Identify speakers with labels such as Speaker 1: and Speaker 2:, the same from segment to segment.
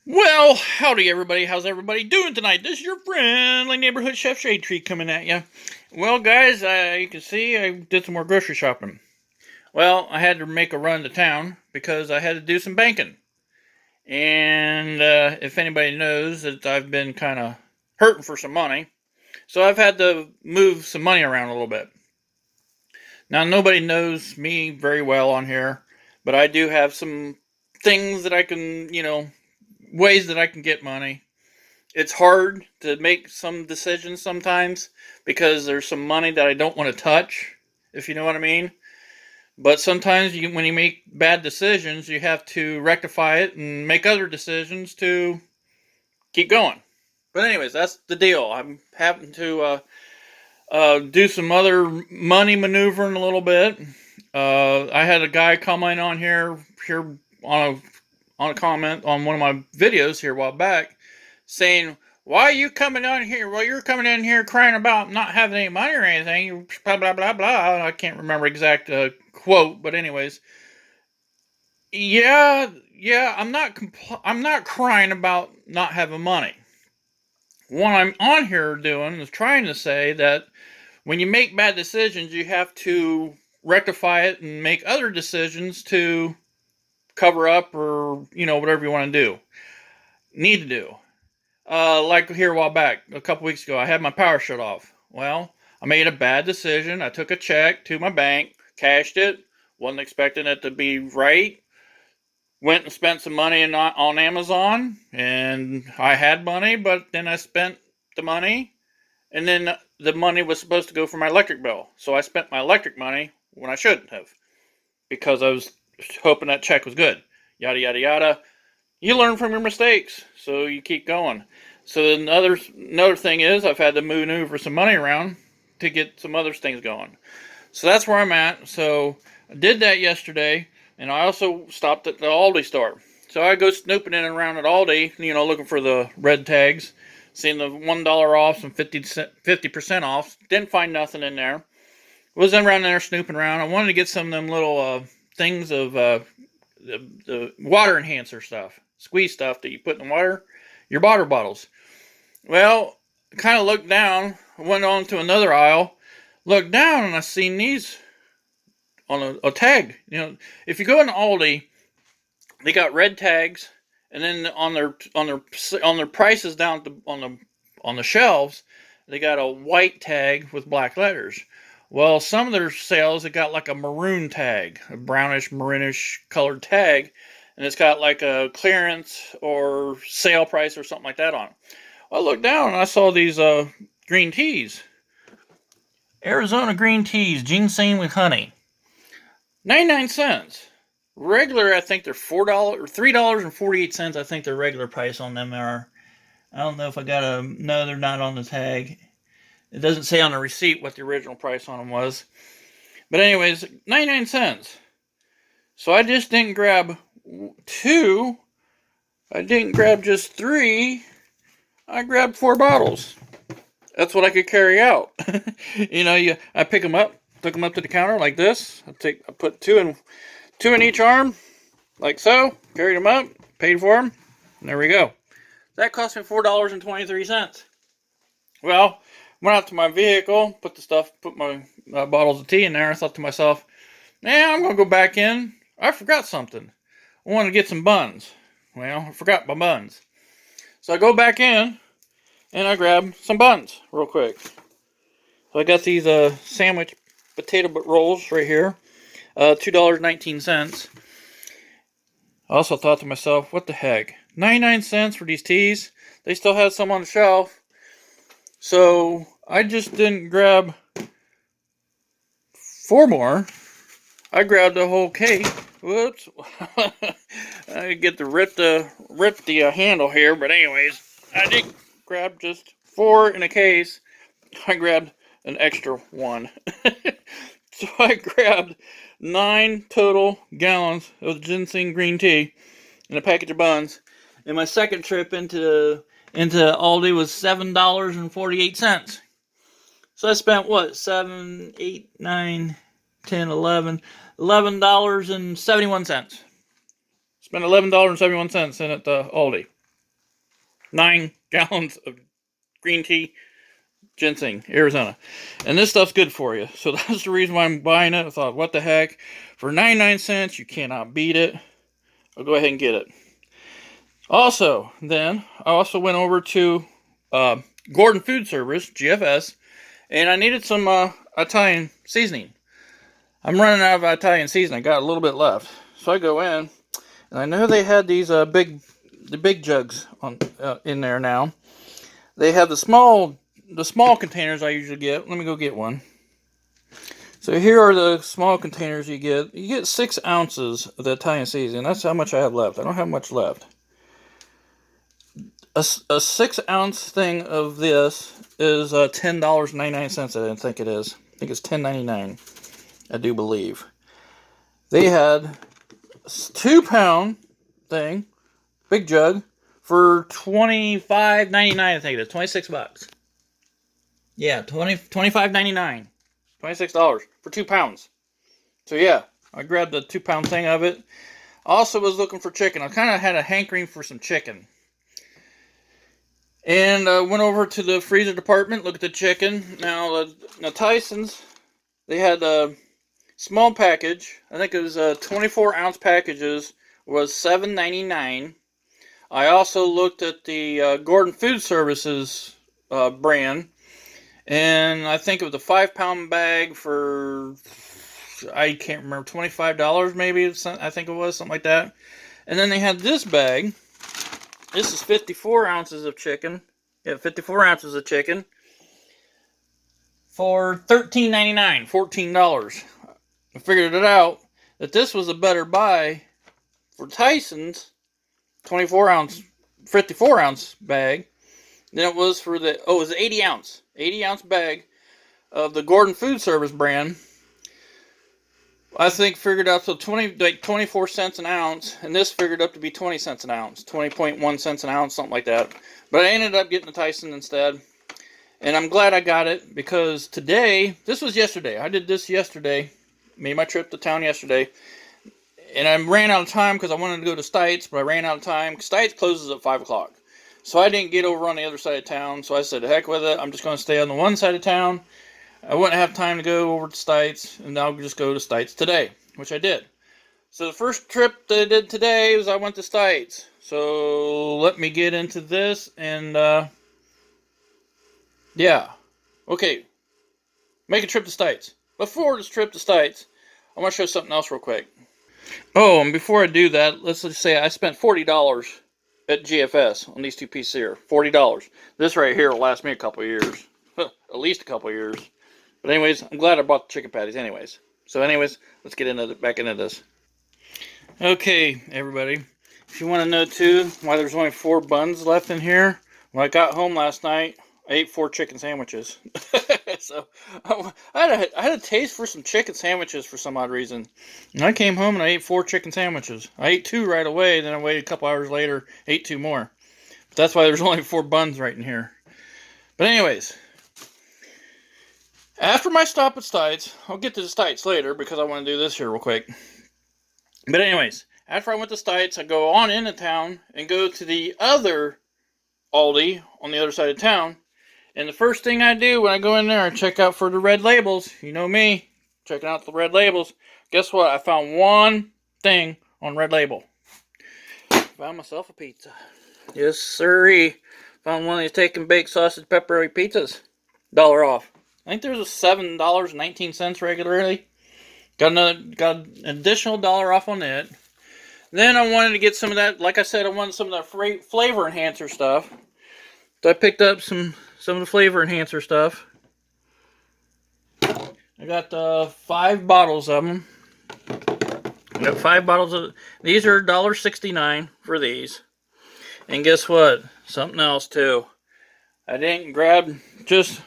Speaker 1: Well, howdy everybody. How's everybody doing tonight? This is your friendly neighborhood chef Shade Tree coming at you. Well, guys, you can see I did some more grocery shopping. Well, I had to make a run to town because I had to do some banking. And if anybody knows that I've been kind of hurting for some money, so I've had to move some money around a little bit. Now, nobody knows me very well on here, but I do have some things that I can, ways that I can get money. It's hard to make some decisions sometimes because there's some money that I don't want to touch, if you know what I mean. But sometimes when you make bad decisions, you have to rectify it and make other decisions to keep going. But anyways, that's the deal. I'm having to do some other money maneuvering a little bit. I had a guy comment on here on a comment on one of my videos here a while back, saying, "Why are you coming on here? Well, you're coming in here crying about not having any money or anything. You blah blah blah blah." I can't remember exact quote, but anyways, yeah. I'm not crying about not having money. What I'm on here doing is trying to say that when you make bad decisions, you have to rectify it and make other decisions to cover up or whatever you want to do, need to do. Like here a while back, a couple weeks ago, I had my power shut off. Well, I made a bad decision. I took a check to my bank, cashed it, wasn't expecting it to be right. Went and spent some money on Amazon, and I had money, but then I spent the money, and then the money was supposed to go for my electric bill. So I spent my electric money when I shouldn't have because I was hoping that check was good. Yada, yada, yada. You learn from your mistakes, so you keep going. So another thing is I've had to maneuver some money around to get some other things going. So that's where I'm at. So I did that yesterday, and I also stopped at the Aldi store. So I go snooping in and around at Aldi, looking for the red tags, seeing the $1 off, some 50% off. Didn't find nothing in there. Was in around there snooping around. I wanted to get some of them little things of the water enhancer stuff, squeeze stuff that you put in the water, your water bottles. Well, kind of looked down, went on to another aisle, looked down, and I seen these on a tag. If you go in Aldi, they got red tags, and then on their prices down on the shelves, they got a white tag with black letters. Well, some of their sales, they got like a maroon tag, a brownish, maroonish colored tag, and it's got like a clearance or sale price or something like that on it. Well, I looked down and I saw these green teas. Arizona green teas, ginseng with honey. 99 cents. Regular, I think they're $4 or $3.48. I think the regular price on them are. I don't know if I got a. No, they're not on the tag. It doesn't say on the receipt what the original price on them was. But anyways, 99 cents. So I just didn't grab two. I didn't grab just three. I grabbed 4 bottles. That's what I could carry out. I pick them up, took them up to the counter like this. I put two in each arm, like so. Carried them up, paid for them, and there we go. That cost me $4.23. Well, went out to my vehicle, put my bottles of tea in there. I thought to myself, I'm going to go back in. I forgot something. I wanted to get some buns. Well, I forgot my buns. So I go back in, and I grab some buns real quick. So I got these sandwich potato rolls right here. $2.19. I also thought to myself, what the heck? 99 cents for these teas? They still had some on the shelf. So I just didn't grab 4 more. I grabbed the whole case. Whoops. I get to rip the handle here, but anyways, I did grab just 4 in a case. I grabbed an extra 1. So I grabbed 9 total gallons of ginseng green tea and a package of buns. And my second trip into Aldi was $7.48. So I spent what? 7, 8, 9, 10, 11. $11.71. Spent $11.71 in at the Aldi. 9 gallons of green tea, ginseng, Arizona. And this stuff's good for you. So that's the reason why I'm buying it. I thought, what the heck? For 99 cents, you cannot beat it. I'll go ahead and get it. Also, then, I also went over to Gordon Food Service, GFS, and I needed some Italian seasoning. I'm running out of Italian seasoning. I got a little bit left. So I go in, and I know they had these the big jugs on in there now. They have the small containers I usually get. Let me go get one. So here are the small containers you get. You get 6 ounces of the Italian seasoning. That's how much I have left. I don't have much left. A 6-ounce thing of this is $10.99. I think it is. I think it's $10.99. I do believe. They had a 2-pound thing, big jug, for $25.99. I think it is $26. Yeah, $25.99. $26 for 2 pounds. So yeah, I grabbed the 2-pound thing of it. Also was looking for chicken. I kind of had a hankering for some chicken. And went over to the freezer department, looked at the chicken. Now Tyson's, they had a small package. I think it was 24-ounce packages, was $7.99. I also looked at the Gordon Food Services brand, and I think it was a 5-pound bag for, I can't remember, $25 maybe. I think it was something like that. And then they had this bag. This is 54 ounces of chicken. Yeah, 54 ounces of chicken for $13.99, $14. I figured it out that this was a better buy for Tyson's 54-ounce, 54-ounce bag than it was for the, it was 80-ounce bag of the Gordon Food Service brand. I think figured out so 24 cents an ounce, and this figured up to be 20 cents an ounce, 20.1 cents an ounce, something like that. But I ended up getting the Tyson instead, and I'm glad I got it because today, this was yesterday. I did this yesterday, made my trip to town yesterday, and I ran out of time because I wanted to go to Stites, but I ran out of time. Stites closes at 5 o'clock, so I didn't get over on the other side of town. So I said, heck with it, I'm just going to stay on the one side of town. I wouldn't have time to go over to Stites, and I'll just go to Stites today, which I did. So the first trip that I did today was I went to Stites. So let me get into this, and yeah. Okay, make a trip to Stites. Before this trip to Stites, I want to show something else real quick. Oh, and before I do that, let's just say I spent $40 at GFS on these 2 pieces here. $40. This right here will last me a couple of years. At least a couple of years. But anyways, I'm glad I bought the chicken patties anyways. So anyways, let's get back into this. Okay, everybody. If you want to know too why there's only 4 buns left in here, when I got home last night, I ate 4 chicken sandwiches. So I had a taste for some chicken sandwiches for some odd reason. And I came home and I ate 4 chicken sandwiches. I ate 2 right away, then I waited a couple hours later, ate 2 more. But that's why there's only 4 buns right in here. But anyways, after my stop at Stites, I'll get to the Stites later because I want to do this here real quick. But anyways, after I went to Stites, I go on into town and go to the other Aldi on the other side of town. And the first thing I do when I go in there, I check out for the red labels. You know me, checking out the red labels. Guess what? I found one thing on red label. Found myself a pizza. Yes, sirree. Found one of these take and bake sausage pepperoni pizzas. $1 off. I think there's a $7.19 regularly. Got an additional $1 off on it. Then I wanted to get some of that, like I said, I wanted some of that flavor enhancer stuff. So I picked up some of the flavor enhancer stuff. I got 5 bottles of them. I got 5 bottles of, these are $1.69 for these. And guess what? Something else too. I didn't grab just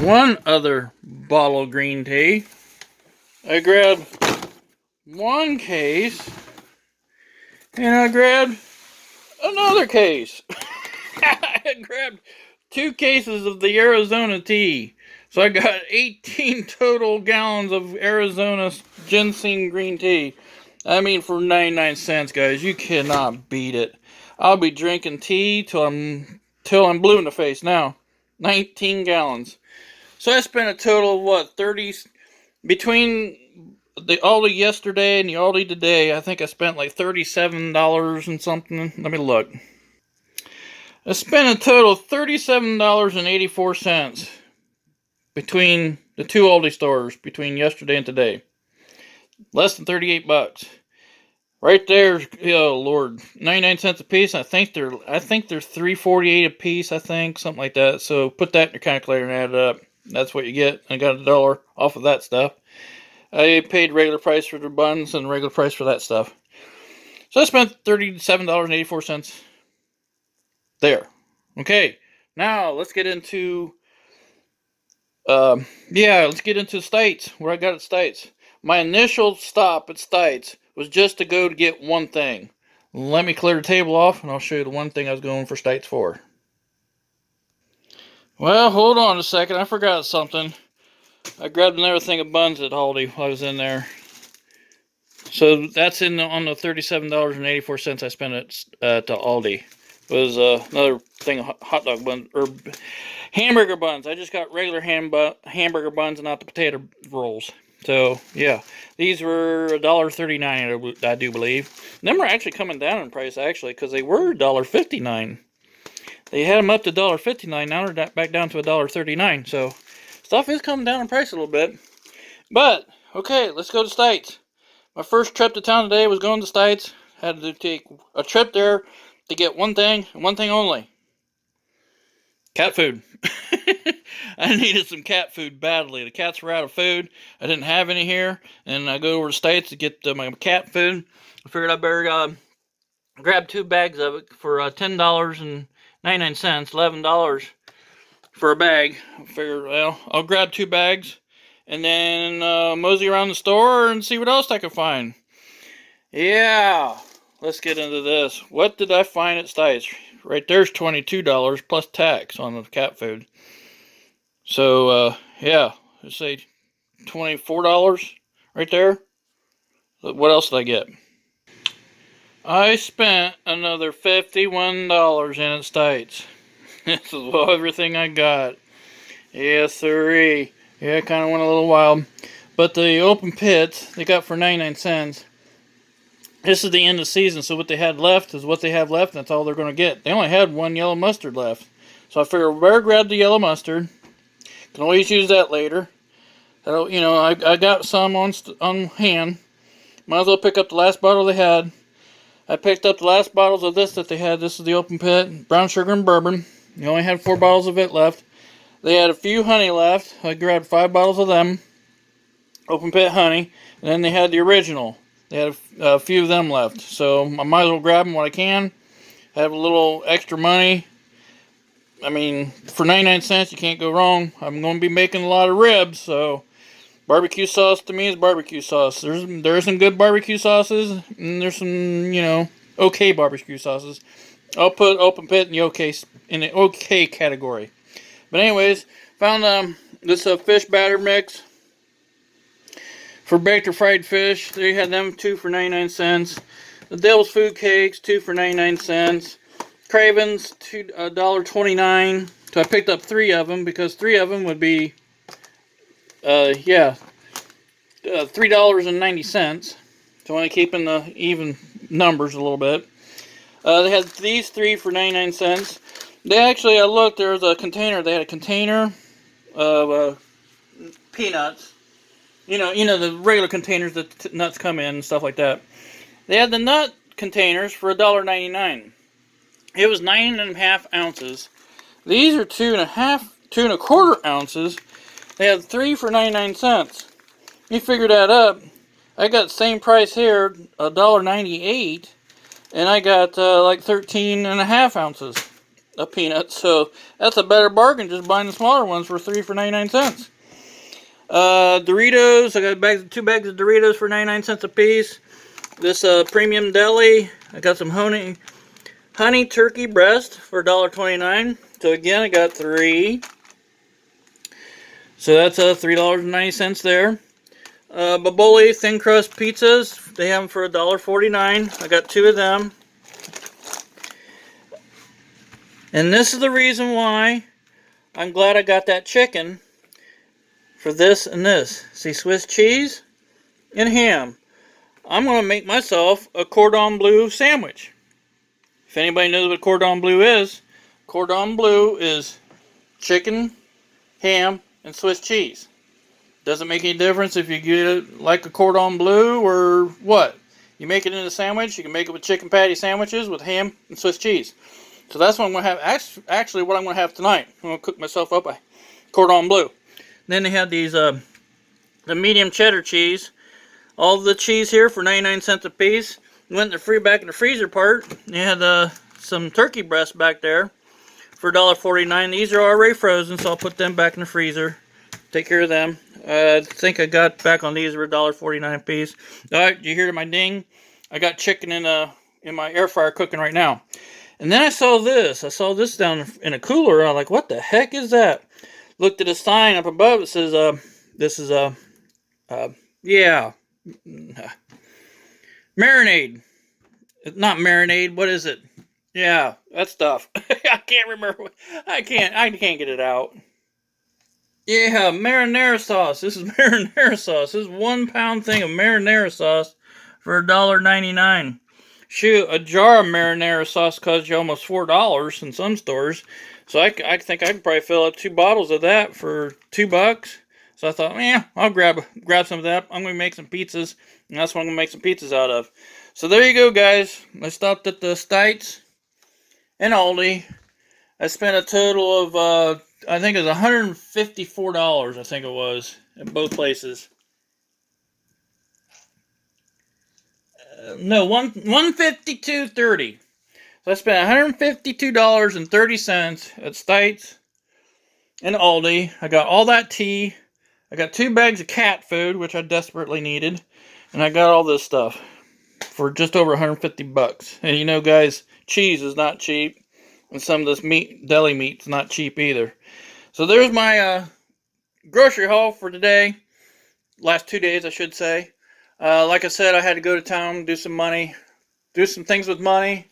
Speaker 1: one other bottle of green tea. I grabbed 1 case, and I grabbed another case. I grabbed 2 cases of the Arizona tea. So I got 18 total gallons of Arizona ginseng green tea. I mean, for 99 cents, guys, you cannot beat it. I'll be drinking tea till I'm blue in the face now. 19 gallons. So I spent a total of what, 30 between the Aldi yesterday and the Aldi today. I think I spent like $37 and something. Let me look. I spent a total of $37.84 between the two Aldi stores between yesterday and today. Less than 38 bucks. Right there, oh Lord, 99 cents a piece. I think they're $3.48 a piece. I think something like that. So put that in your calculator and add it up. That's what you get. I got $1 off of that stuff. I paid regular price for the buns and regular price for that stuff. So I spent $37.84 there. Okay, now let's get into let's get into Stites, where I got at Stites. My initial stop at Stites was just to go to get one thing. Let me clear the table off, and I'll show you the one thing I was going for Stites for. Well, hold on a second. I forgot something. I grabbed another thing of buns at Aldi while I was in there. So that's on the $37.84 I spent at Aldi. It was another thing of hot dog buns, or hamburger buns. I just got regular hamburger buns and not the potato rolls. So, yeah. These were $1.39, I do believe. Them are actually coming down in price, actually, because they were $1.59. They had them up to $1.59. Now they're back down to $1.39. So, stuff is coming down in price a little bit. But, okay, let's go to Stites. My first trip to town today was going to Stites. Had to take a trip there to get one thing, and one thing only. Cat food. I needed some cat food badly. The cats were out of food. I didn't have any here. And I go over to Stites to get my cat food. I figured I better grab 2 bags of it for $10.99, $11 for a bag. I figured, well, I'll grab 2 bags and then mosey around the store and see what else I can find. Yeah, let's get into this. What did I find at Stites? Right there's $22 plus tax on the cat food. So, yeah, let's say $24 right there. What else did I get? I spent another $51 in at Stites. This is everything I got. Yes, sirree. Yeah, I kind of went a little wild. But the open pits, they got for 99 cents. This is the end of the season, so what they had left is what they have left, and that's all they're going to get. They only had 1 yellow mustard left. So I figured we better grab the yellow mustard. Can always use that later. You know, I got some on hand. Might as well pick up the last bottle they had. I picked up the last bottles of this that they had. This is the open pit, brown sugar and bourbon. They only had 4 bottles of it left. They had a few honey left. I grabbed 5 bottles of them. Open pit honey. And then they had the original. They had a few of them left. So I might as well grab them when I can. Have a little extra money. I mean, for 99 cents, you can't go wrong. I'm going to be making a lot of ribs, so barbecue sauce to me is barbecue sauce. There's some good barbecue sauces, and there's some, you know, okay barbecue sauces. I'll put open pit in the okay category. But anyways, found this fish batter mix for baked or fried fish. They had them 2 for 99 cents. The Devil's Food Cakes, 2 for 99 cents. Cravens, $1.29. So I picked up 3 of them because 3 of them would be, $3.90. So I'm keeping the even numbers a little bit. They had these 3 for 99 cents. They actually, I looked, there was a container. They had a container of peanuts. You know the regular containers that nuts come in and stuff like that. They had the nut containers for $1.99. It was 9.5 ounces. These are 2.25 ounces. They had 3 for 99 cents. You figure that up. I got the same price here, $1.98, and I got like 13.5 ounces of peanuts. So that's a better bargain just buying the smaller ones for 3 for 99 cents. Doritos. I got 2 bags of Doritos for 99 cents a piece. This premium deli. I got some honey turkey breast for $1.29. So again, I got 3. So that's $3.90 there. Baboli thin crust pizzas. They have them for $1.49. I got 2 of them. And this is the reason why I'm glad I got that chicken for this and this. See, Swiss cheese and ham. I'm going to make myself a cordon bleu sandwich. If anybody knows what cordon bleu is chicken, ham, and Swiss cheese. Doesn't make any difference if you get it like a cordon bleu or what. You make it in a sandwich. You can make it with chicken patty sandwiches with ham and Swiss cheese. So that's what I'm going to have. Actually, what I'm going to have tonight. I'm going to cook myself up a cordon bleu. Then they had these, the medium cheddar cheese. All the cheese here for 99 cents a piece. Went back in the freezer part. They had some turkey breasts back there for $1.49. These are already frozen, so I'll put them back in the freezer. Take care of them. I think I got back on these for $1.49 a piece. Alright, you hear my ding? I got chicken in my air fryer cooking right now. And then I saw this. I saw this down in a cooler. I'm like, what the heck is that? Looked at a sign up above. It says, this is yeah, marinade. Not marinade. What is it? Yeah, that stuff. I can't remember. I can't get it out. Yeah, marinara sauce. This is marinara sauce. This is 1 pound thing of marinara sauce for $1.99. Shoot, a jar of marinara sauce costs you almost $4 in some stores. So I think I could probably fill up 2 bottles of that for $2. So I thought, yeah, I'll grab some of that. I'm going to make some pizzas, and that's what I'm going to make some pizzas out of. So there you go, guys. I stopped at the Stites and ALDI. I spent a total of, I think it was $154, I think it was, at both places. No, $152.30. So I spent $152.30 at Stites and ALDI. I got all that tea. I got 2 bags of cat food, which I desperately needed. And I got all this stuff for just over $150. And you know, guys, cheese is not cheap. And some of this deli meat's not cheap either. So there's my grocery haul for today. Last 2 days, I should say. Like I said, I had to go to town, do some things with money.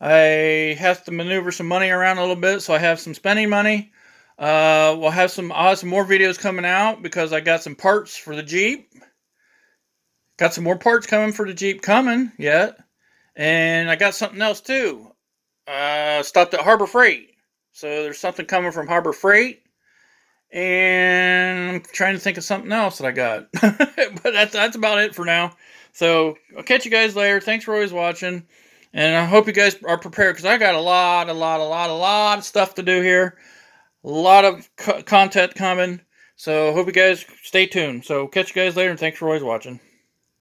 Speaker 1: I have to maneuver some money around a little bit, so I have some spending money. I'll have some more videos coming out because I got some parts for the Jeep. Got some more parts coming for the Jeep yet. And I got something else too. Stopped at Harbor Freight. So there's something coming from Harbor Freight. And I'm trying to think of something else that I got. But that's about it for now. So I'll catch you guys later. Thanks for always watching. And I hope you guys are prepared because I got a lot of stuff to do here. A lot of content coming. So hope you guys stay tuned. So catch you guys later and thanks for always watching.